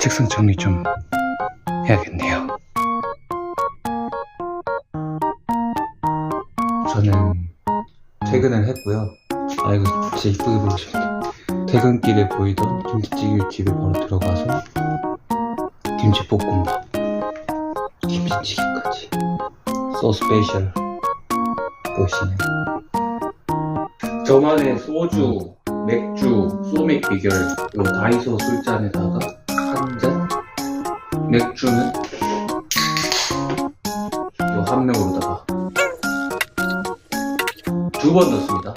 책상 정리 좀 해야겠네요. 저는 퇴근을 했고요. 아, 이거 진짜 이쁘게 보여주셨네. 퇴근길에 보이던 김치찌개 집에 바로 들어가서 김치볶음밥, 김치찌개까지. So special. 보이시네요. 저만의 소주, 맥주, 소맥 비결. 요 다이소 술잔에다가 한 잔. 맥주는 요 한 명으로다가 2번 넣습니다.